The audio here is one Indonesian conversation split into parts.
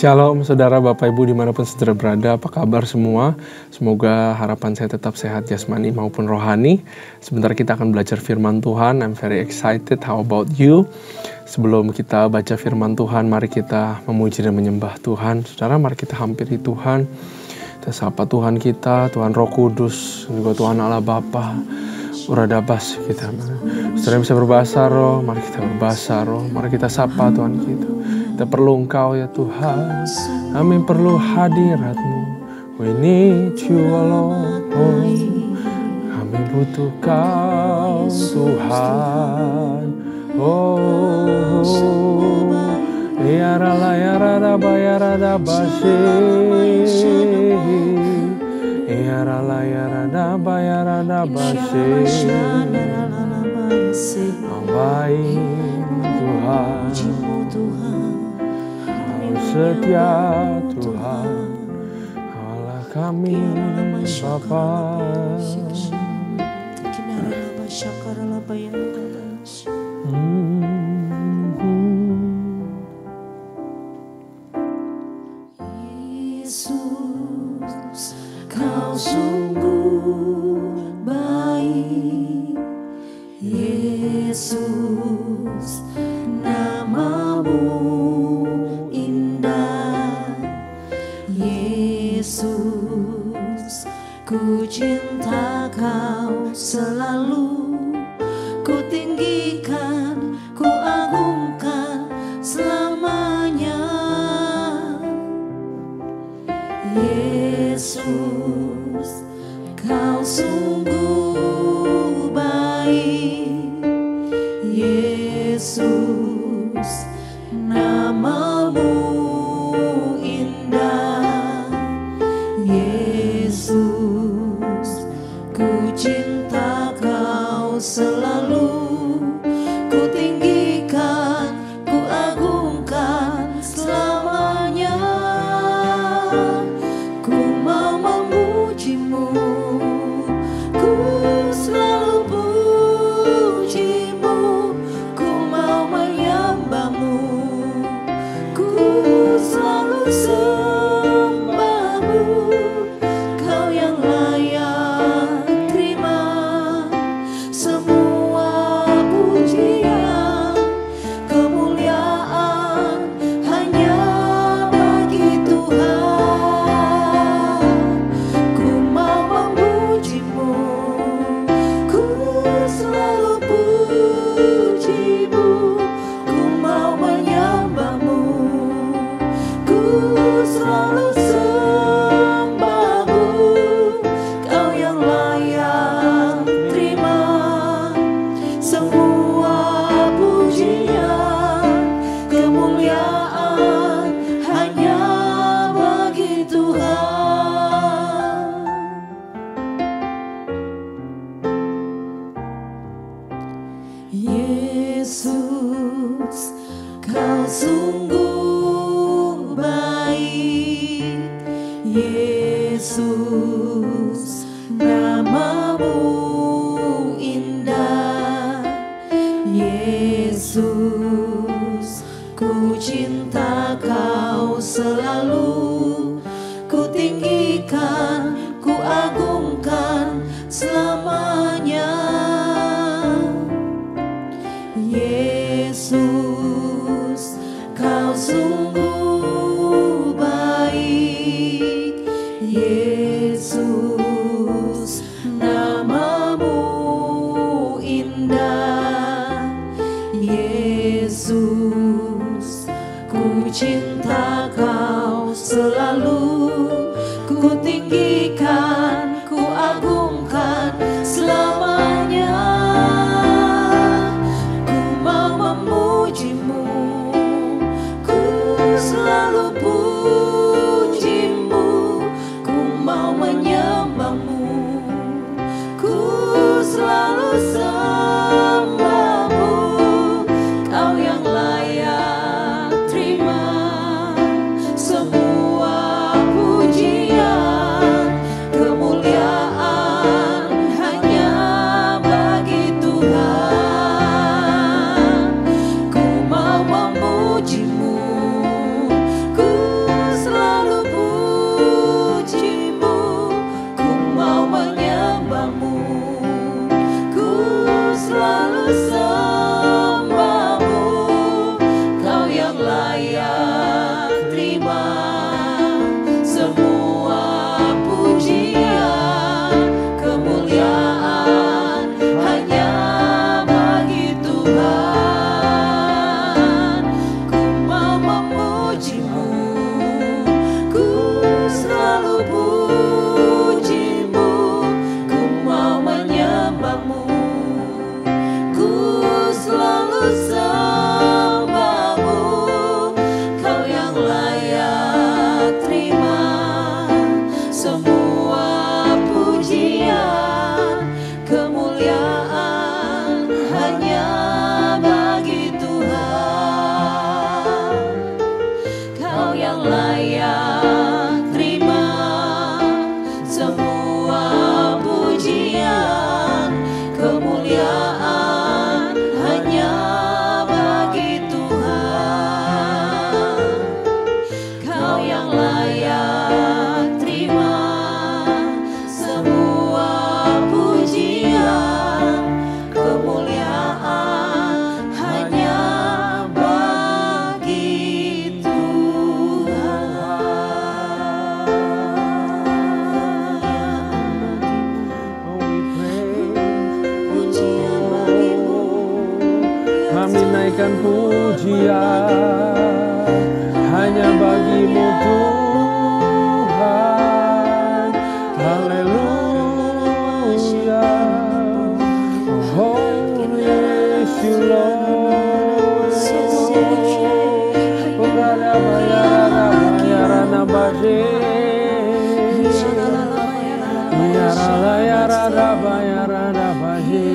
Shalom saudara Bapak Ibu dimanapun saudara berada, apa kabar semua? Semoga harapan saya tetap sehat jasmani maupun rohani. Sebentar kita akan belajar firman Tuhan, I'm very excited, how about you? Sebelum kita baca firman Tuhan, mari kita memuji dan menyembah Tuhan. Saudara, mari kita hampiri Tuhan. Kita sapa Tuhan kita, Tuhan Roh Kudus, juga Tuhan Allah Bapa. Uradabas kita. Saudara bisa berbahasa roh, mari kita berbahasa roh, mari kita sapa Tuhan kita. Kita perlu Engkau ya Tuhan, kami perlu hadirat-Mu. We need you alone, kami butuh Kau Tuhan. Oh, ya rala ya rada bayarada basi, ya rala ya rada bayarada basi. Baik Tuhan, setia Tuhan, Allah kami Bapa. Yesus, Kau sungguh baik. Yesus, nama-Mu indah. Yesus, ku cinta Kau selalu, ku tinggikan, ku agungkan selamanya. Yesus, Kau sungguh baik. Yesus, nama-Mu indah. Yesus, ku cinta Kau selalu, ku tinggikan, ku agungkan selamanya. Ku mau memuji-Mu, ku selalu puji-Mu, ku mau menyembah-Mu, ku selalu sembah-Mu. Kau yang layak terima semua pujian, kemuliaan hanya bagi Tuhan. Ku mau memuji-Mu, ku selalu puji-Mu, ku mau menyembah-Mu, ku selalu sembah-Mu. Kau yang layak terima semua pujian, kemuliaan hanya bagi Tuhan. Yesus, Kau sungguh baik. Yesus, nama-Mu indah. Yesus, ku cinta Kau selalu, ku tinggikan, ku agungkan selamanya. Yesus, Kau sungguh baik. Yesus, nama-Mu indah. Yesus, ku cinta Kau selalu, ku tinggikan, ku agungkan selamanya. Ku mau memuji-Mu, ku selalu puji-Mu, ku mau menyembah-Mu, ku selalu sembah-Mu. Kau yang layak terima semua pujian, Haleluya, hanya bagimu Tuhan. Haleluya, oh yes you Lord. Purada bayara bayara baje, yara yara bayara baje.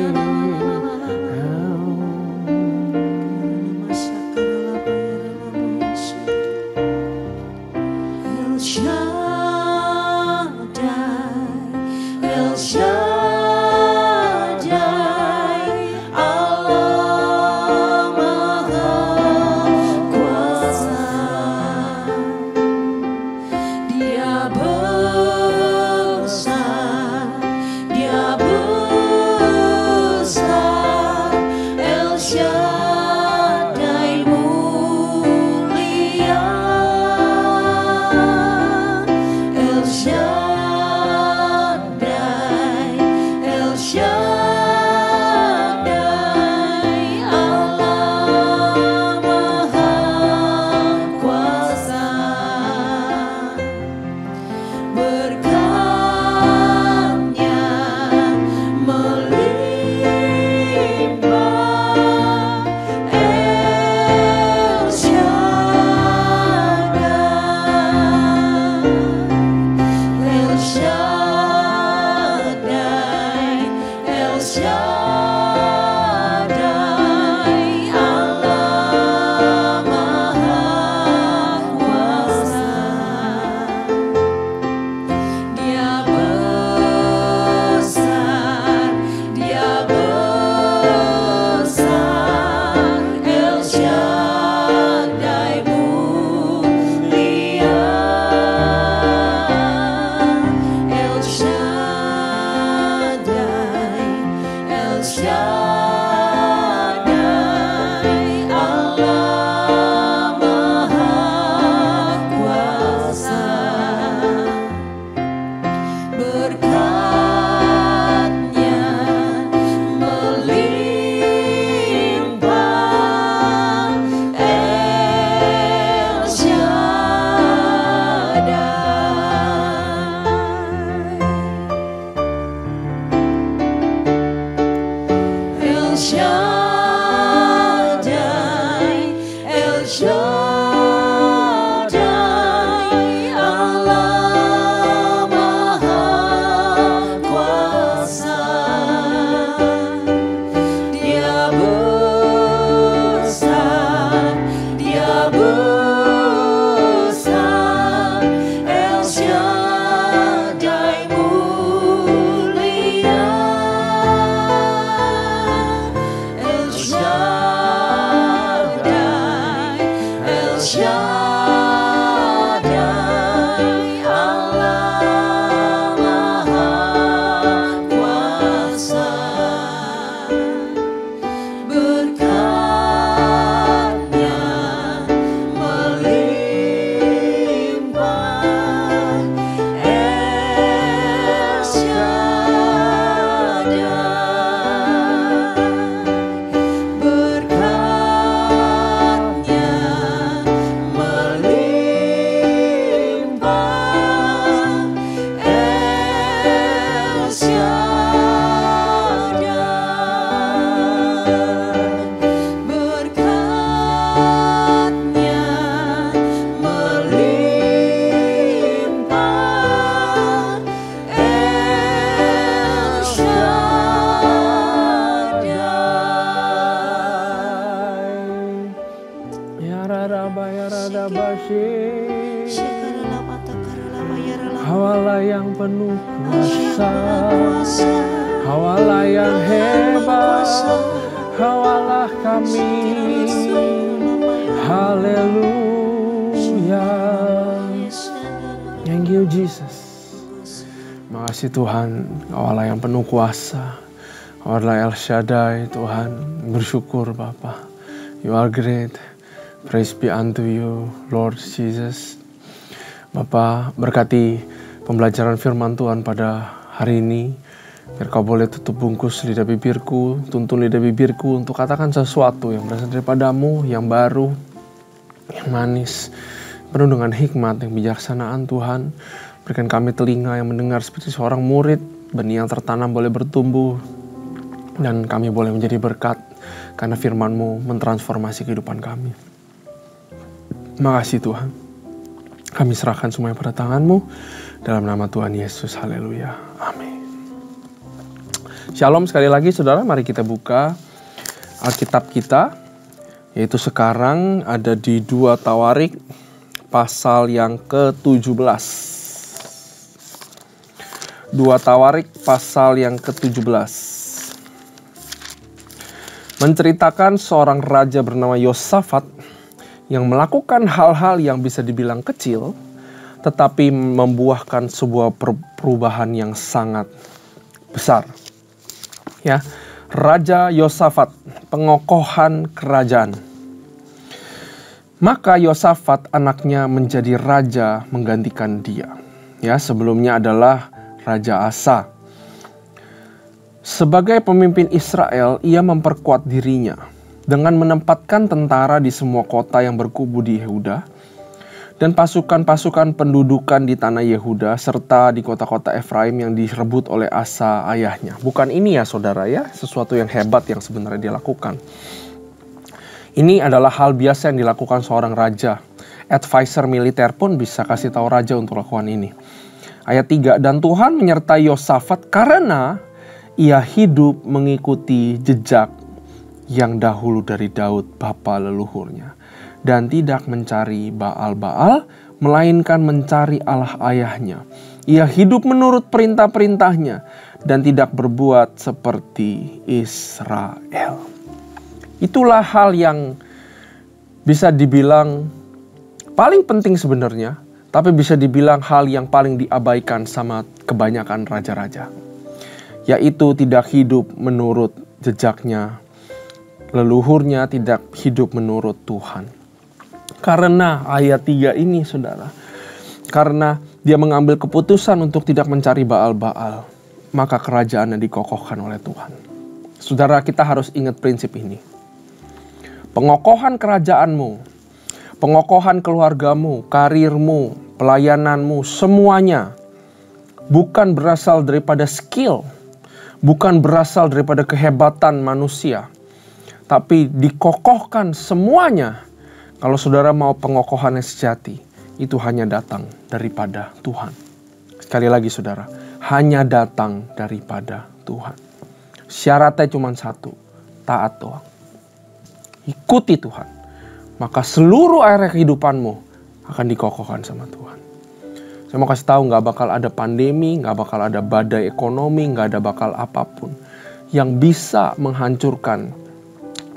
Hawalah yang penuh kuasa, Hawalah yang hebat, Hawalah kami. Haleluya. Thank you Jesus. Makasih Tuhan, Hawalah yang penuh kuasa, Hawalah El Shaddai Tuhan. Bersyukur Bapa. You are great. Praise be unto you Lord Jesus. Bapa, berkati pembelajaran firman Tuhan pada hari ini. Biar kau boleh tutup bungkus lidah bibirku, tuntun lidah bibirku untuk katakan sesuatu yang berasal daripadamu, yang baru, yang manis, penuh dengan hikmat, yang bijaksanaan Tuhan. Berikan kami telinga yang mendengar seperti seorang murid, benih yang tertanam boleh bertumbuh, dan kami boleh menjadi berkat karena firman-Mu mentransformasi kehidupan kami. Makasih Tuhan. Kami serahkan semuanya pada tangan-Mu, dalam nama Tuhan Yesus, haleluya, amin. Shalom sekali lagi saudara, mari kita buka Alkitab kita, yaitu sekarang ada di 2 Tawarik pasal yang ke-17. 2 Tawarik pasal yang ke-17. Menceritakan seorang raja bernama Yosafat yang melakukan hal-hal yang bisa dibilang kecil, tetapi membuahkan sebuah perubahan yang sangat besar. Ya, Raja Yosafat, pengokohan kerajaan. Maka Yosafat anaknya menjadi raja menggantikan dia. Ya, sebelumnya adalah Raja Asa. Sebagai pemimpin Israel, ia memperkuat dirinya dengan menempatkan tentara di semua kota yang berkubu di Yehuda dan pasukan-pasukan pendudukan di tanah Yehuda serta di kota-kota Efraim yang direbut oleh Asa ayahnya. Bukan ini ya saudara ya, sesuatu yang hebat yang sebenarnya dia lakukan. Ini adalah hal biasa yang dilakukan seorang raja. Advisor militer pun bisa kasih tahu raja untuk lakukan ini. Ayat 3, dan Tuhan menyertai Yosafat karena ia hidup mengikuti jejak yang dahulu dari Daud bapa leluhurnya. Dan tidak mencari Baal-Baal, melainkan mencari Allah ayahnya. Ia hidup menurut perintah-perintahnya dan tidak berbuat seperti Israel. Itulah hal yang bisa dibilang paling penting sebenarnya, tapi bisa dibilang hal yang paling diabaikan sama kebanyakan raja-raja. Yaitu tidak hidup menurut jejaknya leluhurnya, tidak hidup menurut Tuhan. Karena ayat 3 ini saudara, karena dia mengambil keputusan untuk tidak mencari Baal-Baal, maka kerajaannya dikokohkan oleh Tuhan. Saudara, kita harus ingat prinsip ini. Pengokohan kerajaanmu, pengokohan keluargamu, karirmu, pelayananmu, semuanya bukan berasal daripada skill, bukan berasal daripada kehebatan manusia, tapi dikokohkan semuanya. Kalau saudara mau pengokohan yang sejati, itu hanya datang daripada Tuhan. Sekali lagi saudara, hanya datang daripada Tuhan. Syaratnya cuma satu, taat doang. Ikuti Tuhan. Maka seluruh area kehidupanmu akan dikokohkan sama Tuhan. Saya mau kasih tahu, gak bakal ada pandemi, gak bakal ada badai ekonomi, gak ada bakal apapun yang bisa menghancurkan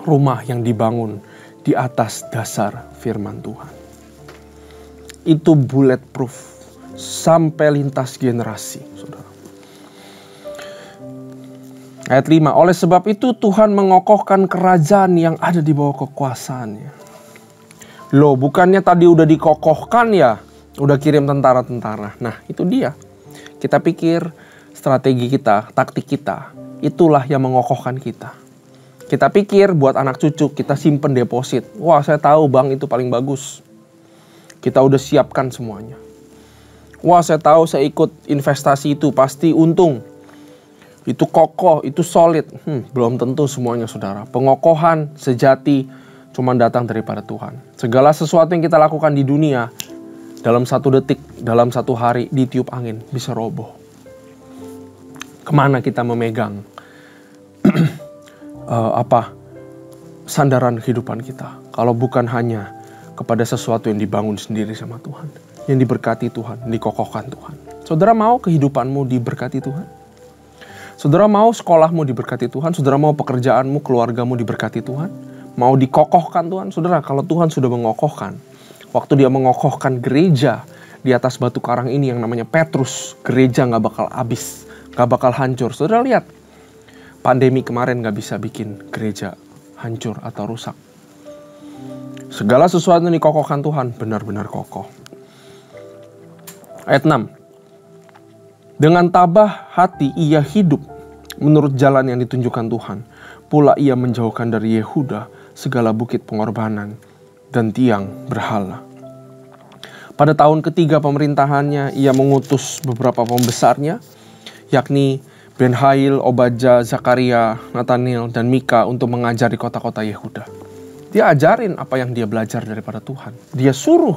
rumah yang dibangun di atas dasar firman Tuhan. Itu bulletproof sampai lintas generasi, saudara. Ayat 5, oleh sebab itu Tuhan mengokohkan kerajaan yang ada di bawah kekuasaannya. Loh, bukannya tadi udah dikokohkan ya? Udah kirim tentara-tentara. Nah, itu dia. Kita pikir strategi kita, taktik kita, itulah yang mengokohkan kita. Kita pikir buat anak cucu kita simpen deposit. Wah, saya tahu bank itu paling bagus. Kita udah siapkan semuanya. Wah, saya tahu saya ikut investasi itu pasti untung. Itu kokoh, itu solid. Belum tentu semuanya saudara. Pengokohan sejati cuma datang daripada Tuhan. Segala sesuatu yang kita lakukan di dunia dalam 1 detik, dalam 1 hari ditiup angin bisa roboh. Kemana kita memegang sandaran kehidupan kita kalau bukan hanya kepada sesuatu yang dibangun sendiri sama Tuhan, yang diberkati Tuhan, yang dikokohkan Tuhan. Saudara mau kehidupanmu diberkati Tuhan? Saudara mau sekolahmu diberkati Tuhan? Saudara mau pekerjaanmu, keluargamu diberkati Tuhan? Mau dikokohkan Tuhan? Saudara, kalau Tuhan sudah mengokohkan, waktu dia mengokohkan gereja di atas batu karang ini yang namanya Petrus, gereja gak bakal habis, gak bakal hancur. Saudara lihat, pandemi kemarin gak bisa bikin gereja hancur atau rusak. Segala sesuatu yang dikokohkan Tuhan benar-benar kokoh. Ayat 6. Dengan tabah hati ia hidup menurut jalan yang ditunjukkan Tuhan. Pula ia menjauhkan dari Yehuda segala bukit pengorbanan dan tiang berhala. Pada tahun ketiga pemerintahannya, ia mengutus beberapa pembesarnya, yakni Ben-Hail, Obadja, Zakaria, Nathaniel, dan Mika untuk mengajar di kota-kota Yehuda. Dia ajarin apa yang dia belajar daripada Tuhan. Dia suruh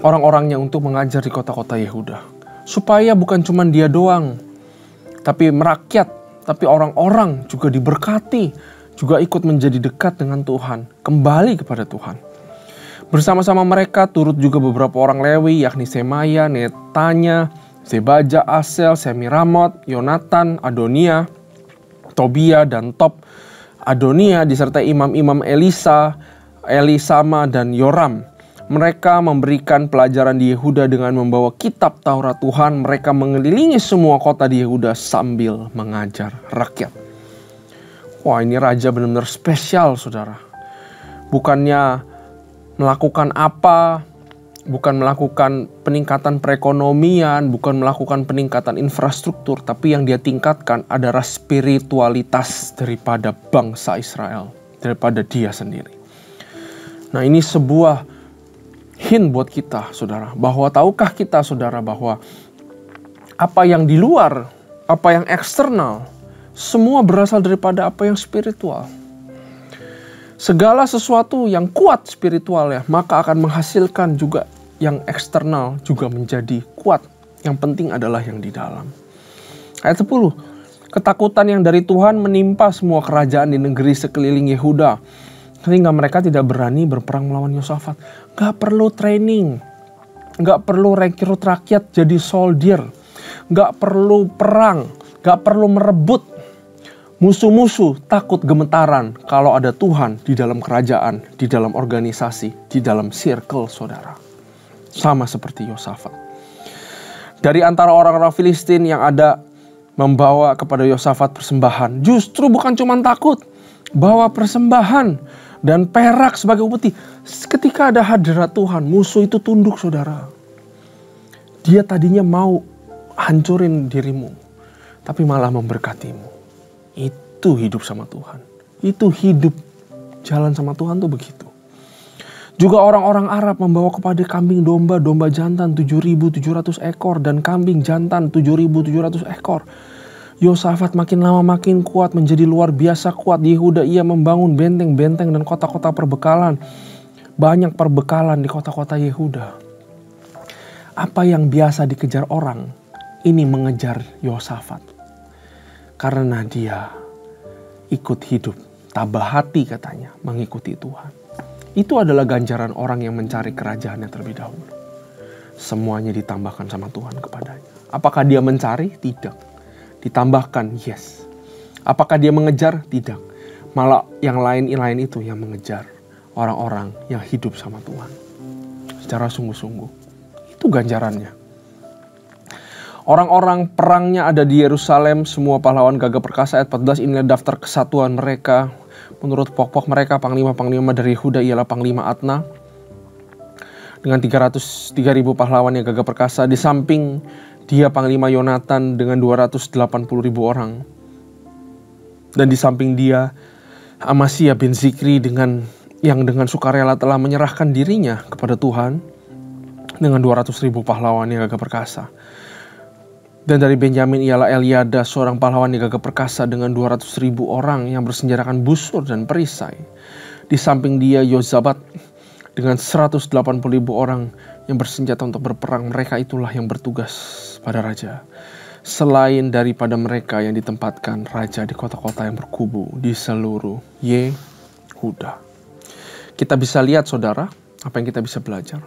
orang-orangnya untuk mengajar di kota-kota Yehuda. Supaya bukan cuma dia doang, tapi merakyat, tapi orang-orang juga diberkati, juga ikut menjadi dekat dengan Tuhan, kembali kepada Tuhan. Bersama-sama mereka turut juga beberapa orang Lewi, yakni Semaya, Netanya, Zebaja, Asel, Semiramot, Yonatan, Adonia, Tobia, dan Top. Adonia disertai imam-imam Elisa, Elisama, dan Yoram. Mereka memberikan pelajaran di Yehuda dengan membawa kitab Taurat Tuhan. Mereka mengelilingi semua kota di Yehuda sambil mengajar rakyat. Wah, ini raja benar-benar spesial, saudara. Bukannya melakukan apa, bukan melakukan peningkatan perekonomian, bukan melakukan peningkatan infrastruktur, tapi yang dia tingkatkan adalah spiritualitas daripada bangsa Israel, daripada dia sendiri. Nah, ini sebuah hint buat kita, saudara, bahwa tahukah kita, saudara, bahwa apa yang di luar, apa yang eksternal, semua berasal daripada apa yang spiritual. Segala sesuatu yang kuat spiritualnya, maka akan menghasilkan juga yang eksternal juga menjadi kuat. Yang penting adalah yang di dalam. Ayat 10. Ketakutan yang dari Tuhan menimpa semua kerajaan di negeri sekeliling Yehuda, sehingga mereka tidak berani berperang melawan Yosafat. Gak perlu training, gak perlu rekrut rakyat jadi soldier, gak perlu perang, gak perlu merebut. Musuh-musuh takut gemetaran kalau ada Tuhan di dalam kerajaan, di dalam organisasi, di dalam circle, saudara. Sama seperti Yosafat. Dari antara orang-orang Filistin yang ada membawa kepada Yosafat persembahan, justru bukan cuma takut, bawa persembahan dan perak sebagai upeti. Ketika ada hadirat Tuhan, musuh itu tunduk, saudara. Dia tadinya mau hancurin dirimu, tapi malah memberkatimu. Itu hidup sama Tuhan. Itu hidup jalan sama Tuhan tuh begitu. Juga orang-orang Arab membawa kepada kambing domba jantan 7.700 ekor dan kambing jantan 7.700 ekor. Yosafat makin lama makin kuat, menjadi luar biasa kuat. Di Yehuda ia membangun benteng-benteng dan kota-kota perbekalan. Banyak perbekalan di kota-kota Yehuda. Apa yang biasa dikejar orang, ini mengejar Yosafat. Karena dia ikut hidup, tabah hati katanya, mengikuti Tuhan. Itu adalah ganjaran orang yang mencari kerajaannya terlebih dahulu. Semuanya ditambahkan sama Tuhan kepadanya. Apakah dia mencari? Tidak. Ditambahkan? Yes. Apakah dia mengejar? Tidak. Malah yang lain itu yang mengejar orang-orang yang hidup sama Tuhan secara sungguh-sungguh. Itu ganjarannya. Orang-orang perangnya ada di Yerusalem, semua pahlawan gagah perkasa. Ayat 14, inilah daftar kesatuan mereka. Menurut pokok mereka, panglima-panglima dari Yehuda ialah Panglima Atna dengan 303.000 pahlawan yang gagah perkasa. Di samping dia Panglima Yonatan dengan 280.000 orang. Dan di samping dia Amasya bin Zikri dengan sukarela telah menyerahkan dirinya kepada Tuhan dengan 200.000 pahlawan yang gagah perkasa. Dan dari Benyamin ialah Eliada, seorang pahlawan yang gagah perkasa dengan 200.000 orang yang bersenjatakan busur dan perisai. Di samping dia Yozabat dengan 180.000 orang yang bersenjata untuk berperang. Mereka itulah yang bertugas pada raja. Selain daripada mereka yang ditempatkan raja di kota-kota yang berkubu di seluruh Yehuda. Kita bisa lihat, saudara, apa yang kita bisa belajar.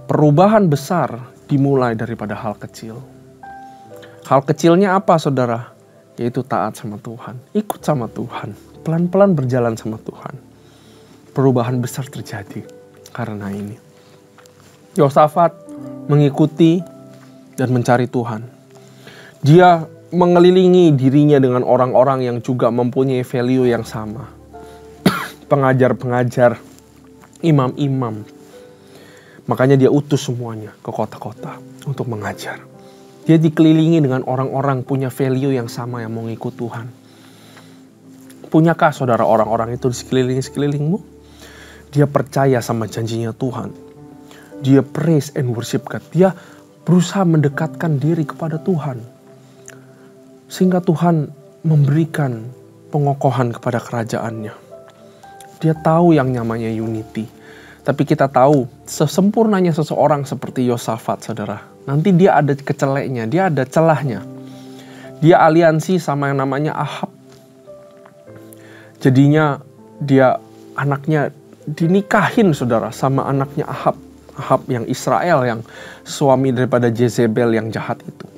Perubahan besar dimulai daripada hal kecil. Hal kecilnya apa, saudara? Yaitu taat sama Tuhan. Ikut sama Tuhan. Pelan-pelan berjalan sama Tuhan. Perubahan besar terjadi karena ini. Yosafat mengikuti dan mencari Tuhan. Dia mengelilingi dirinya dengan orang-orang yang juga mempunyai value yang sama. Pengajar-pengajar, imam-imam. Makanya dia utus semuanya ke kota-kota untuk mengajar. Dia dikelilingi dengan orang-orang punya value yang sama yang mau ngikut Tuhan. Punyakah saudara orang-orang itu di sekelilingmu? Dia percaya sama janjinya Tuhan. Dia praise and worship God. Dia berusaha mendekatkan diri kepada Tuhan. Sehingga Tuhan memberikan pengokohan kepada kerajaannya. Dia tahu yang namanya unity. Tapi kita tahu sesempurnanya seseorang seperti Yosafat, saudara. Nanti dia ada keceleknya, dia ada celahnya. Dia aliansi sama yang namanya Ahab. Jadinya dia anaknya dinikahin, saudara, sama anaknya Ahab. Ahab yang Israel, yang suami daripada Jezebel yang jahat itu.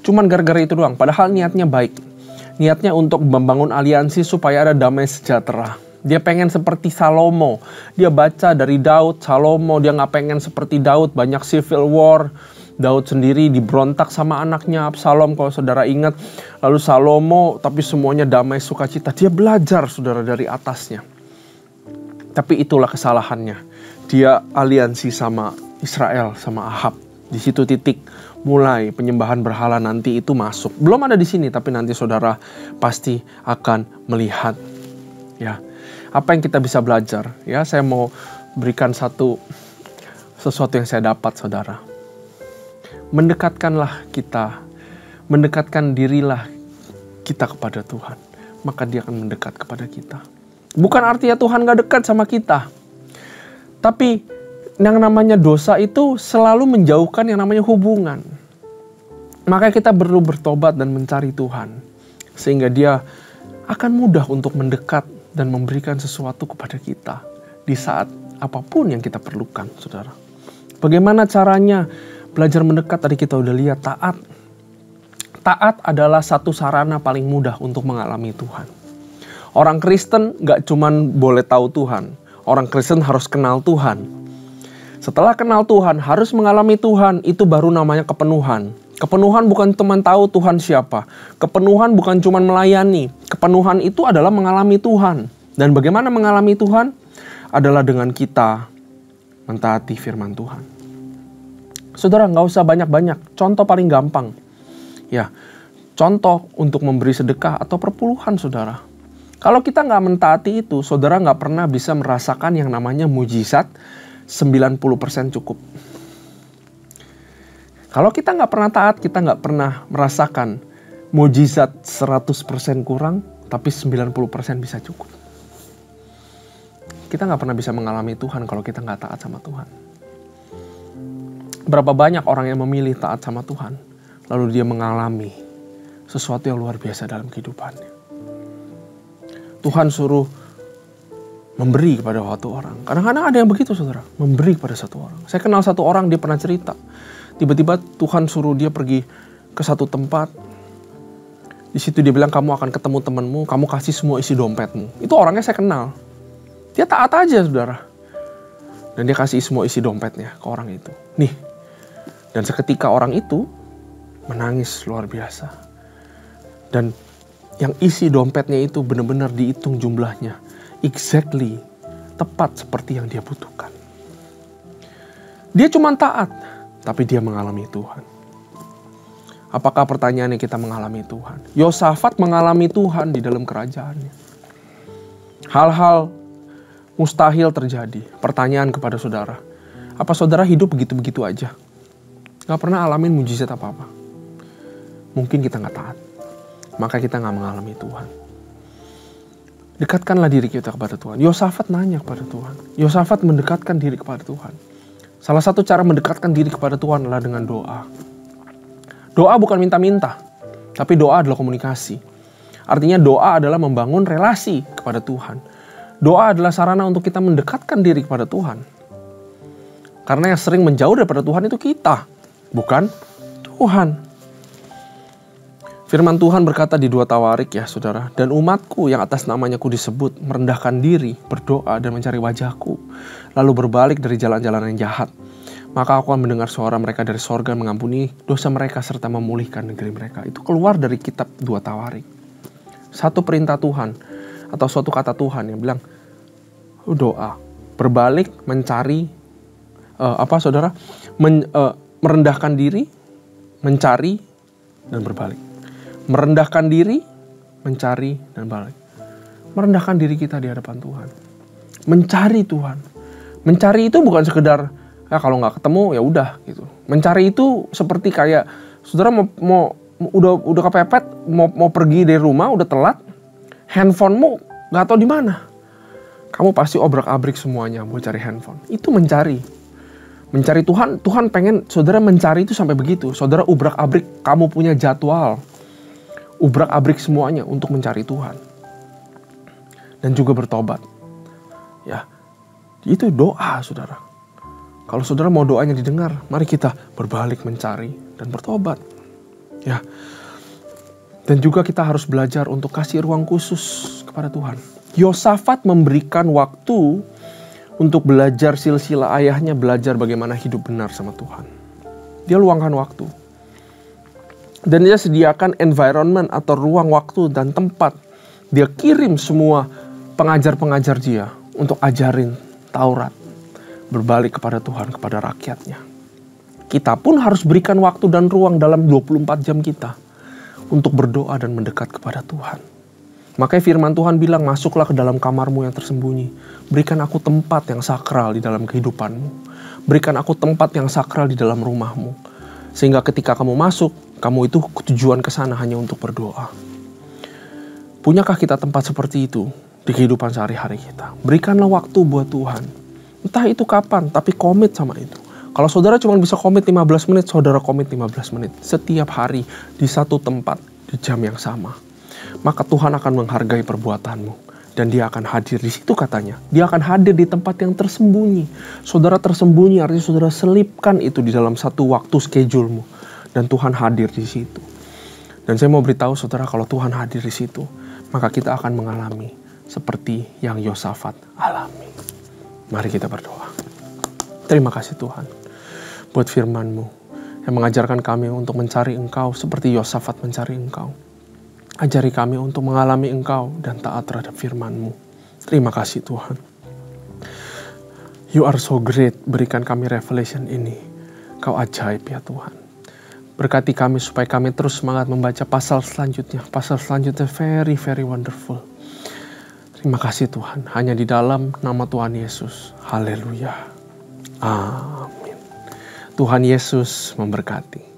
Cuman gara-gara itu doang, padahal niatnya baik. Niatnya untuk membangun aliansi supaya ada damai sejahtera. Dia pengen seperti Salomo. Dia baca dari Daud, Salomo, dia gak pengen seperti Daud, banyak civil war. Daud sendiri diberontak sama anaknya Absalom, kalau saudara ingat. Lalu Salomo, tapi semuanya damai sukacita. Dia belajar, saudara, dari atasnya. Tapi itulah kesalahannya. Dia aliansi sama Israel, sama Ahab. Di situ titik mulai penyembahan berhala nanti itu masuk. Belum ada di sini, tapi nanti saudara pasti akan melihat. Ya, apa yang kita bisa belajar? Ya, saya mau berikan sesuatu yang saya dapat, saudara. Mendekatkanlah kita, mendekatkan dirilah kita kepada Tuhan, maka Dia akan mendekat kepada kita. Bukan artinya Tuhan gak dekat sama kita, tapi yang namanya dosa itu selalu menjauhkan yang namanya hubungan. Maka kita perlu bertobat dan mencari Tuhan, sehingga Dia akan mudah untuk mendekat dan memberikan sesuatu kepada kita di saat apapun yang kita perlukan, saudara. Bagaimana caranya belajar mendekat? Tadi kita udah lihat, taat. Taat adalah satu sarana paling mudah untuk mengalami Tuhan. Orang Kristen gak cuman boleh tahu Tuhan. Orang Kristen harus kenal Tuhan. Setelah kenal Tuhan, harus mengalami Tuhan. Itu baru namanya kepenuhan. Kepenuhan bukan cuma tahu Tuhan siapa. Kepenuhan bukan cuma melayani. Kepenuhan itu adalah mengalami Tuhan. Dan bagaimana mengalami Tuhan? Adalah dengan kita mentaati firman Tuhan. Saudara, gak usah banyak-banyak. Contoh paling gampang. Ya, contoh untuk memberi sedekah atau perpuluhan, saudara. Kalau kita gak mentaati itu, saudara gak pernah bisa merasakan yang namanya mujizat 90% cukup. Kalau kita gak pernah taat, kita gak pernah merasakan mujizat 100% kurang, tapi 90% bisa cukup. Kita gak pernah bisa mengalami Tuhan kalau kita gak taat sama Tuhan. Berapa banyak orang yang memilih taat sama Tuhan, lalu dia mengalami sesuatu yang luar biasa dalam kehidupannya. Tuhan suruh memberi kepada satu orang. Kadang-kadang ada yang begitu, saudara. Memberi kepada satu orang. Saya kenal satu orang, dia pernah cerita. Tiba-tiba Tuhan suruh dia pergi ke satu tempat. Di situ dia bilang, kamu akan ketemu temanmu, kamu kasih semua isi dompetmu. Itu orangnya saya kenal. Dia taat aja, saudara. Dan dia kasih semua isi dompetnya ke orang itu. Nih. Dan seketika orang itu menangis luar biasa. Dan yang isi dompetnya itu benar-benar dihitung jumlahnya. Exactly. Tepat seperti yang dia butuhkan. Dia cuma taat. Tapi dia mengalami Tuhan. Apakah pertanyaannya kita mengalami Tuhan? Yosafat mengalami Tuhan di dalam kerajaannya. Hal-hal mustahil terjadi. Pertanyaan kepada saudara. Apa saudara hidup begitu-begitu aja? Gak pernah alamin mujizat apa-apa. Mungkin kita gak taat. Maka kita gak mengalami Tuhan. Dekatkanlah diri kita kepada Tuhan. Yosafat nanya kepada Tuhan. Yosafat mendekatkan diri kepada Tuhan. Salah satu cara mendekatkan diri kepada Tuhan adalah dengan doa. Doa bukan minta-minta, tapi doa adalah komunikasi. Artinya doa adalah membangun relasi kepada Tuhan. Doa adalah sarana untuk kita mendekatkan diri kepada Tuhan. Karena yang sering menjauh daripada Tuhan itu kita, bukan Tuhan. Firman Tuhan berkata di 2 Tawarik, ya saudara. Dan umatku yang atas namanya ku disebut merendahkan diri, berdoa dan mencari wajahku, lalu berbalik dari jalan-jalan yang jahat. Maka aku akan mendengar suara mereka dari sorga, mengampuni dosa mereka serta memulihkan negeri mereka. Itu keluar dari kitab 2 Tawarik. Satu perintah Tuhan atau suatu kata Tuhan yang bilang doa, berbalik, mencari saudara, merendahkan diri, mencari, dan berbalik. Merendahkan diri, mencari, dan balik. Merendahkan diri kita di hadapan Tuhan. Mencari Tuhan. Mencari itu bukan sekedar kalau nggak ketemu ya udah gitu. Mencari itu seperti kayak saudara udah kepepet mau pergi dari rumah, udah telat, handphonemu nggak tahu di mana. Kamu pasti obrak-abrik semuanya mau cari handphone. Itu mencari. Mencari Tuhan, Tuhan pengen saudara mencari itu sampai begitu. Saudara ubrak-abrik, kamu punya jadwal. Ubrak-abrik semuanya untuk mencari Tuhan. Dan juga bertobat. Ya, itu doa saudara. Kalau saudara mau doanya didengar, mari kita berbalik mencari dan bertobat. Ya. Dan juga kita harus belajar untuk kasih ruang khusus kepada Tuhan. Yosafat memberikan waktu untuk belajar silsilah ayahnya, belajar bagaimana hidup benar sama Tuhan. Dia luangkan waktu. Dan dia sediakan environment atau ruang waktu dan tempat. Dia kirim semua pengajar-pengajar dia untuk ajarin Taurat. Berbalik kepada Tuhan, kepada rakyatnya. Kita pun harus berikan waktu dan ruang dalam 24 jam kita untuk berdoa dan mendekat kepada Tuhan. Makanya firman Tuhan bilang, masuklah ke dalam kamarmu yang tersembunyi. Berikan aku tempat yang sakral di dalam kehidupanmu. Berikan aku tempat yang sakral di dalam rumahmu. Sehingga ketika kamu masuk, kamu itu tujuan ke sana hanya untuk berdoa. Punyakah kita tempat seperti itu di kehidupan sehari-hari kita? Berikanlah waktu buat Tuhan. Entah itu kapan, tapi komit sama itu. Kalau saudara cuma bisa komit 15 menit, saudara komit 15 menit. Setiap hari, di satu tempat, di jam yang sama. Maka Tuhan akan menghargai perbuatanmu. Dan dia akan hadir di situ katanya. Dia akan hadir di tempat yang tersembunyi. Saudara tersembunyi, artinya saudara selipkan itu di dalam satu waktu schedule-mu. Dan Tuhan hadir di situ. Dan saya mau beritahu saudara, kalau Tuhan hadir di situ, maka kita akan mengalami seperti yang Yosafat alami. Mari kita berdoa. Terima kasih Tuhan buat firman-Mu yang mengajarkan kami untuk mencari Engkau seperti Yosafat mencari Engkau. Ajari kami untuk mengalami Engkau dan taat terhadap firman-Mu. Terima kasih Tuhan. You are so great. Berikan kami revelation ini. Kau ajaib ya Tuhan. Berkati kami supaya kami terus semangat membaca pasal selanjutnya. Pasal selanjutnya very, very wonderful. Terima kasih Tuhan. Hanya di dalam nama Tuhan Yesus. Haleluya. Amin. Tuhan Yesus memberkati.